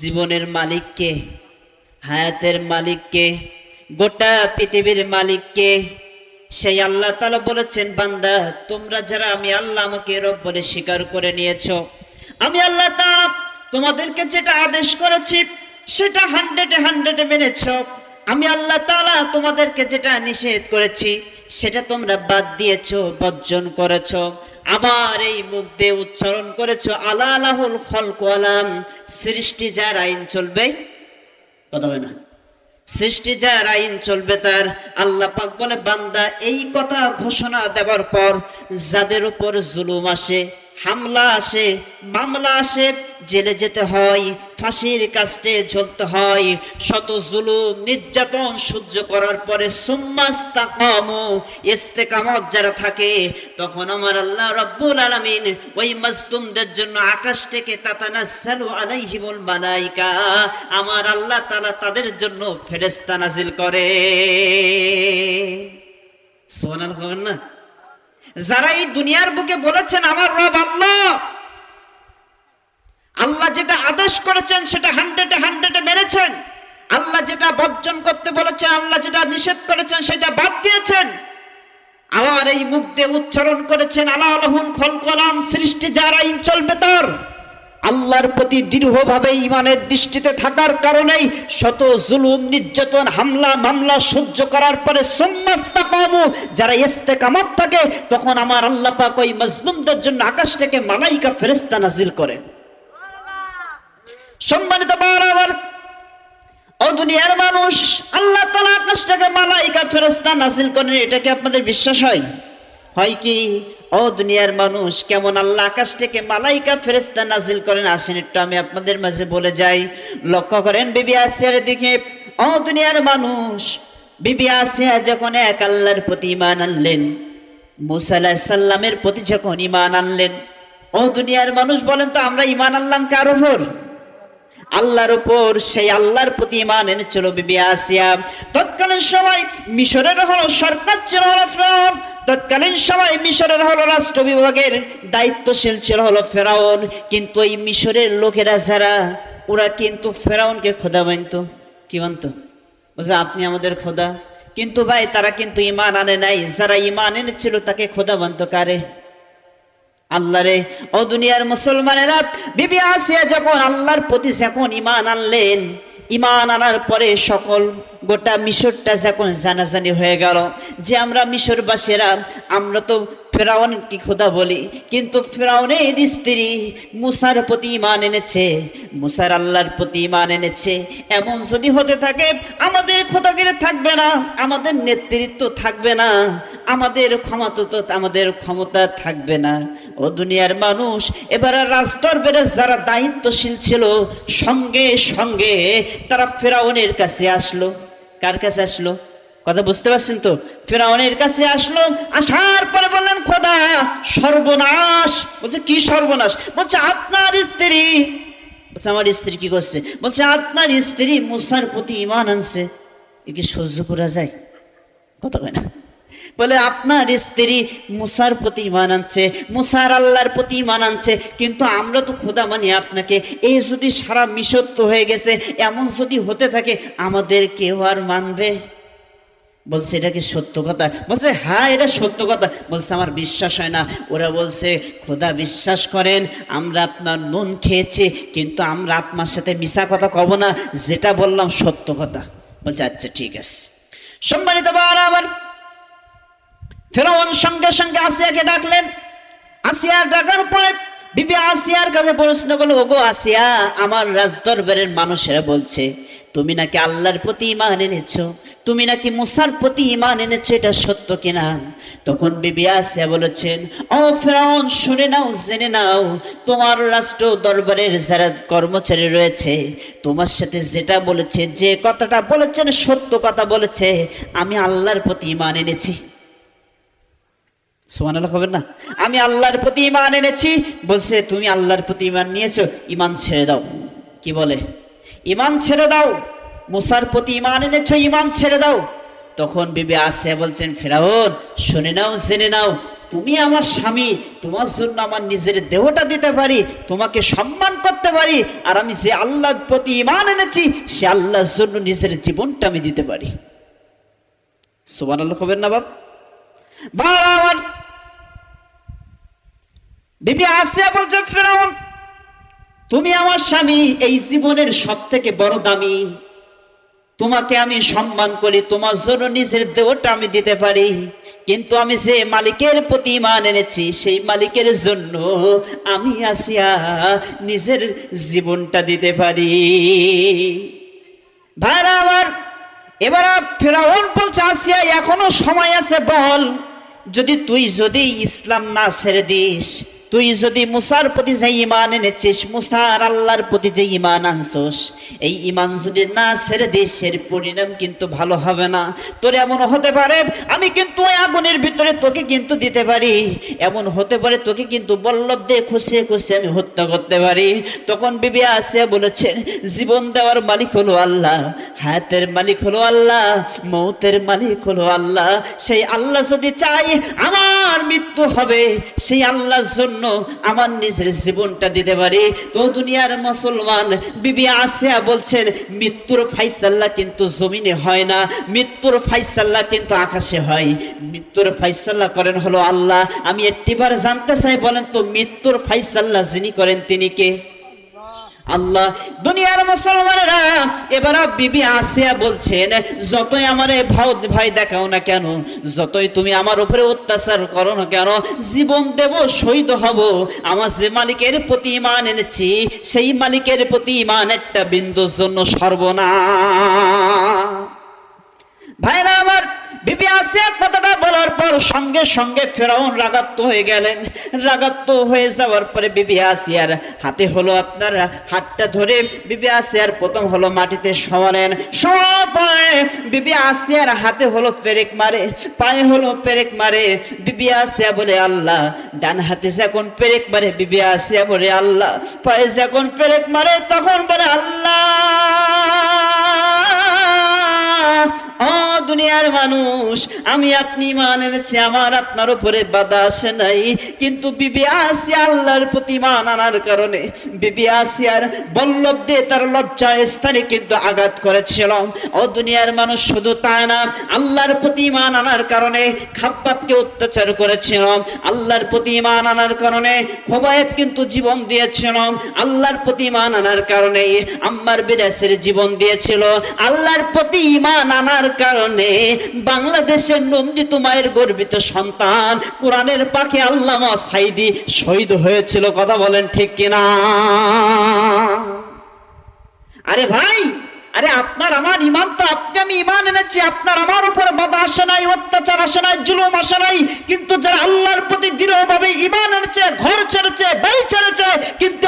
জীবনের মালিক কে? হায়াতের মালিক কে? গোটা পৃথিবীর মালিক কে? সেই আল্লাহ তাআলা বলেছেন, বান্দা তোমরা যারা আমি আল্লাহ আমাকে রব বলে স্বীকার করে নিয়েছো, আমি আল্লাহ তাআলা তোমাদেরকে যেটা আদেশ করেছি সেটা 100-100 মেনেছো। আমি আল্লাহ তাআলা তোমাদেরকে যেটা নিষেধ করেছি সেটা তোমরা বাদ দিয়েছো, বর্জন করেছো। আমার এই মুখ দিয়ে উচ্চারণ করেছো আলা আলাহুল খলকু আলাম, সৃষ্টি যার আইন চলবে, কথা বলে না, সৃষ্টি যার আইন চলবে তার। আল্লাহ পাক বলে, বান্দা এই কথা ঘোষণা দেওয়ার পর যাদের উপর জুলুম আসে, হামলা আসে, মামলা আসে, জেলে যেতে হয়, ফাঁসির কাস্টে ঝুলতে হয়, শত জুলুম নির্যাতন সহ্য করার পরে সুম্মাস্তাকামু, ইস্তেকামত যারা থাকে, তখন আমার আল্লাহ রাব্বুল আলামিন ওই মাজলুমদের জন্য আকাশ থেকে তাতানাজ্জালু আলাইহিমুল মালাইকা, আমার আল্লাহ তাআলা তাদের জন্য ফেরেশতা নাজিল করে। সুবহানাল্লাহ না? যারা এই দুনিয়ার বুকে বলেছেন আমার রব আল্লাহ, আল্লাহ যেটা আদেশ করেছেন সেটা 100-100 মেনেছেন, আল্লাহ যেটা বর্জন করতে বলেছেন, আল্লাহ যেটা নিষেধ করেছেন সেটা বাদ দিয়েছেন, আমার এই মুখ দিয়ে উচ্চারণ করেছেন আলা আলাহুল খলকু আলাম, সৃষ্টি যার আইন চলবে তার। আল্লাহর প্রতি দৃঢ়ভাবে ঈমানের দৃষ্টিতে থাকার কারণেই শত জুলুম নির্যাতন হামলা মামলা সহ্য করার পরে সুম্মাস্তাকামু, যারা ইস্তেকামত থাকে, তখন আমার আল্লাহ পাক ওই মাজলুমদের জন্য আকাশ থেকে মালাইকা ফেরেশতা নাজিল করে। সম্মানিত বারবার ও দুনিয়ার মানুষ, আল্লাহ তাআলা আকাশ থেকে মালাইকা ফেরেশতা নাজিল করেন, এটা কি আপনাদের বিশ্বাস হয়? হয় কি? ও দুনিয়ার মানুষ, কেমন আল্লাহ আকাশ থেকে মালাইকা ফেরেশতা নাজিল করেন আসেন একটু আমি আপনাদের মাঝে বলে যাই। লক্ষ্য করেন বিবি আসিয়ার দিকে। ও দুনিয়ার মানুষ, বিবি আসিয়া যখন এক আল্লাহর প্রতি ঈমান আনলেন, মুসা আলাইহিস সালামের প্রতি যখন ঈমান আনলেন, ও দুনিয়ার মানুষ বলেন তো আমরা ঈমান আনলাম কার উপর? আল্লাহর উপর। সেই আল্লাহর প্রতি ঈমান এনেছিল বিবি আসিয়া। তৎকালীন সময় মিশরের হলো সরকার ছিল হলো ফেরাউন, তৎকালীন সময় মিশরের হলো রাষ্ট্র বিভাগের দায়িত্বশীল ছিল হলো ফেরাউন। কিন্তু এই মিশরের লোকেরা যারা, ওরা কিন্তু ফেরাউনকে খোদা মানত। কি মানত? বলছে আপনি আমাদের খোদা। কিন্তু ভাই তারা কিন্তু ঈমান আনে নাই। যারা ঈমান এনেছিল তাকে খোদা মানত কারে? আল্লাহরে। ও দুনিয়ার মুসলমানেরা, বিবি আসিয়া যখন আল্লাহর প্রতি যখন ঈমান আনলেন, ঈমান আনার পরে সকল গোটা মিশরটা যখন জানাজানি হয়ে গেল যে আমরা মিশরবাসীরা, আমরা তো ফেরাউনকে খোদা বলি, কিন্তু ফেরাউনের স্ত্রী মুসার প্রতি ঈমান এনেছে, মুসার আল্লাহর প্রতি ঈমান এনেছে। এমন যদি হতে থাকে আমাদের খোদাগিরি থাকবে না, আমাদের নেতৃত্ব থাকবে না, আমাদের ক্ষমতা থাকবে না। ও দুনিয়ার মানুষ, এবার রাজদরবারে যারা দায়িত্বশীল ছিল সঙ্গে সঙ্গে তারা ফেরাউনের কাছে আসলো। কার কাছে আসলো? কথা বুঝতে পারছেন তো? ফেরাউনের কাছে আসলো। আসার পরে বললেন খোদা সর্বনাশ। বলছে কি সর্বনাশ? বলছে আপনার স্ত্রী। বলছে আমার স্ত্রী কি করছে? বলছে আপনার স্ত্রী মুসার প্রতি ঈমান আনছে। এ কি সহ্য করা যায়? কথা কয় না। বলে আপনার স্ত্রী মুসার প্রতি ঈমান আনছে, মুসার আল্লাহর প্রতি ঈমান আনছে, কিন্তু আমরা তো খোদা মানি আপনাকে। এই যদি সারা মিশর তো হয়ে গেছে, এমন যদি হতে থাকে আমাদের কেউ আর মানবে? বলছে এটা কি সত্য কথা? বলছে হ্যাঁ এটা সত্য কথা। বলছে আমার বিশ্বাস হয় না। ওরা বলছে খোদা বিশ্বাস করেন, আমরা আপনার নুন খেয়েছি, কিন্তু আমরা আপনার সাথে মিছা কথা কব না, যেটা বললাম সত্য কথা। বলছে আচ্ছা ঠিক আছে। সম্মানিত বারবার ফেরাউন সঙ্গে সঙ্গে আসিয়াকে ডাকলেন। আসিয়া ডাকার পরে বিবি আসিয়ার কাছে প্রশ্ন করলো, ওগো আসিয়া, আমার রাজদরবারের মানুষেরা বলছে তুমি নাকি আল্লাহর প্রতি ঈমান এনেছো, তুমি নাকি মুসার প্রতি ঈমান এনেছো, এটা সত্য কিনা? তখন বিবি আসিয়া বলেছেন, ও ফেরাউন শুনে নাও, জেনে নাও, তোমার রাষ্ট্র দরবারের যারা কর্মচারী রয়েছে তোমার সাথে যেটা বলেছে, যে কথাটা বলেছেন সত্য কথা বলেছে, আমি আল্লাহর প্রতি ঈমান এনেছি। সুবহানাল্লাহ হবে না? আমি আল্লাহর প্রতি ঈমান এনেছি। বলছে তুমি আল্লাহর প্রতি ঈমান নিয়েছো, ঈমান ছেড়ে দাও। কি বলে? ঈমান ছেড়ে দাও। মুসার প্রতি ঈমান এনেছো, ঈমান ছেড়ে দাও। তখন বিবি আসিয়া বলছেন, ফেরাউন শুনে নাও, জেনে নাও, তুমি আমার স্বামী, তোমার জন্য আমার নিজের দেহটা দিতে পারি, তোমাকে সম্মান করতে পারি, আর আমি যে আল্লাহর প্রতি ঈমান এনেছি সে আল্লাহর জন্য নিজের জীবনটা আমি দিতে পারি। সুবহানাল্লাহ কবেন না বাপ? বারবার বিবি আসিয়া বলছে, ফিরআউন তুমি আমার স্বামী, এই জীবনের সবথেকে বড় দামি, তোমাকে আমি সম্মান করি, তোমার জন্য নিজের দেহটা আমি দিতে পারি, কিন্তু আমি যে মালিকের প্রতি ঈমান এনেছি সেই মালিকের জন্য আমি আসিয়া নিজের জীবনটা দিতে পারি। ভাইরা আমার, এবার ফিরআউন বলছে, আসিয়া এখনো সময় আছে, বল যদি ইসলাম না ছেড়ে দিস, তুই যদি মুসার প্রতি যে ঈমান এনেছিস, মুসার আল্লাহর প্রতি যে ঈমান আনছস, এই ঈমান যদি না ছেড়ে দিস এর পরিণাম কিন্তু ভালো হবে না। তোর এমন হতে পারে আমি কিন্তু ওই আগুনের ভিতরে তোকে কিন্তু দিতে পারি, এমন হতে পারে তোকে কিন্তু বল্লভ দিয়ে খুশিয়ে খুশিয়ে আমি হত্যা করতে পারি। তখন বিবি আসিয়া বলেছেন, জীবন দেওয়ার মালিক হলো আল্লাহ, হায়াতের মালিক হলো আল্লাহ, মৌতের মালিক হলো আল্লাহ। সেই আল্লাহ যদি চাই আমার মৃত্যু হবে, সেই আল্লাহর জন্য আমার নিজের জীবনটা দিতে পারি। তো দুনিয়ার মুসলমান, বিবি আসিয়া বলছেন, মৃত্যুর ফায়সালা কিন্তু জমিনে হয় না, মৃত্যুর ফায়সালা কিন্তু আকাশে হয়। মৃত্যুর ফায়সালা করেন হলো আল্লাহ। আমি একটিবার জানতে চাই, বলেন তো মৃত্যুর ফায়সালা যিনি করেন তিনি কে? আল্লাহ। দুনিয়ার মুসলমানেরা, এবার বিবি আসিয়া বলছেন, যতই আমারে ভয় দেখাও না কেন, যতই তুমি আমার উপরে অত্যাচার করো না কেন, জীবন দেব, শহীদ হব, আমার যে মালিকের প্রতি ঈমান এনেছি সেই মালিকের প্রতি ঈমান একটা বিন্দুর জন্য সর্বনা। ভাইরা আমার, বিবি আসিয়া কথাটা বলার পর সঙ্গে সঙ্গে ফিরআউন রাগাত্ম হয়ে গেলেন। রাগাত্ম হয়ে যাওয়ার পরে বিবি আসিয়ার হাতে হলো আপনার হাতটা ধরে বিবি আসিয়ার প্রথম হলো মাটিতে শোয়ালেন। শোয়ার পরে বিবি আসিয়ার হাতে হলো পেরেক মারে, পায়ে হলো পেরেক মারে। বিবি আসিয়া বলে আল্লাহ, ডান হাতে যখন পেরেক মারে বিবি আসিয়া বলে আল্লাহ, পায়ে যখন পেরেক মারে তখন বলে আল্লাহ। ও দুনিয়ার মানুষ, আমি আপনি ঈমান এনেছি, আমার আপনার উপরে বাধা আসে নাই, কিন্তু বিবি আসিয়া আল্লাহর প্রতি ঈমান আনার কারণে বিবি আসিয়ার বল্লভ দিয়ে তার লজ্জার স্থানে কিন্তু আঘাত করেছিল। ও দুনিয়ার মানুষ, শুধু তাই না, আল্লাহর প্রতি ঈমান আনার কারণে খাব্বাবকে অত্যাচার করেছিল, আল্লাহর প্রতি ঈমান আনার কারণে খোবায়েব কিন্তু জীবন দিয়েছিল, আল্লাহর প্রতি ঈমান আনার কারণে আম্মার বিন ইয়াসির জীবন দিয়েছিল, আল্লাহর প্রতি ঈমান আনার কারণে বাংলাদেশের নন্দিত মায়ের গর্বিত সন্তান কোরআনের পাখি আল্লামা সাইদি শহীদ হয়েছিল। কথা বলেন ঠিক কিনা? আরে ভাই, আরে আপনার আমার ঈমান তো, আপনি আমি ঈমান এনেছি, আপনার আমার উপর বাধা আসে নাই, অত্যাচার আসে নাই, জুলুম আসে নাই, কিন্তু যারা আল্লাহর প্রতি দৃঢ়ভাবে ঈমান এনেছে, ঘর ছেড়েছে, বাড়ি ছেড়েছে, কিন্তু